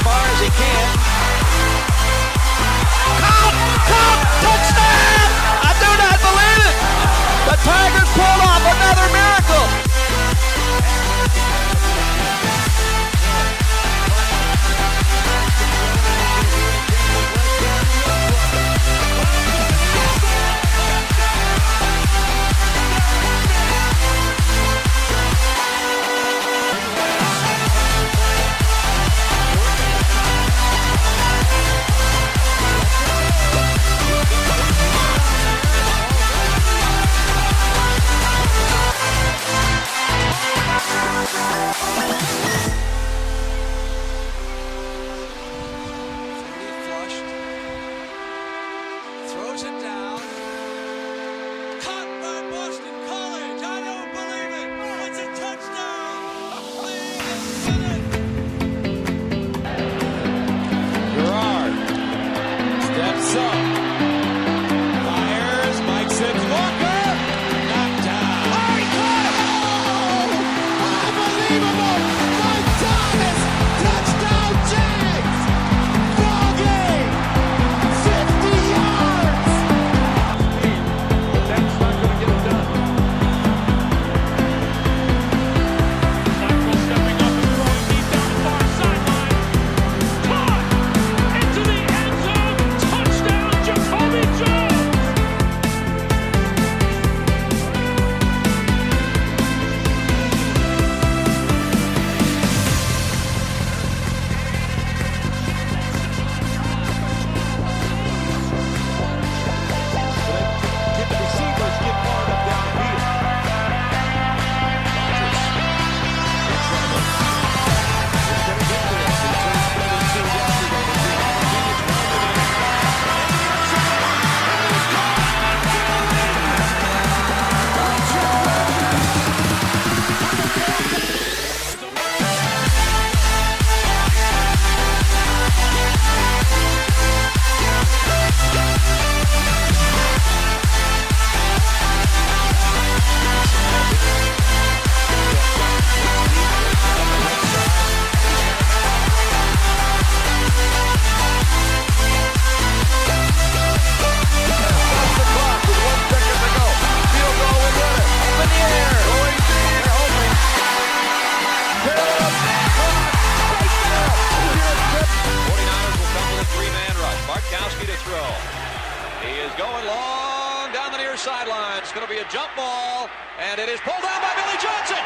far as he can. Caught! Touchdown! I do not believe it! The Tigers pulled off another miracle! Throws it down. Caught by Boston College. I don't believe it. It's a touchdown. Gerard steps up. Fires. Mike Sims Walker. Knocked down. Oh, he caught it. Oh, unbelievable. Mike Thomas. Touchdown Jags. Ball game. 50 yards. That's not going to get it done. Michael stepping up and throwing deep down the far sideline. Caught into the end zone. Touchdown, Jacoby Jones. Get the receivers, get hard up down the field. Bartkowski to throw. He is going long down the near sideline. It's going to be a jump ball, and it is pulled down by Billy Johnson.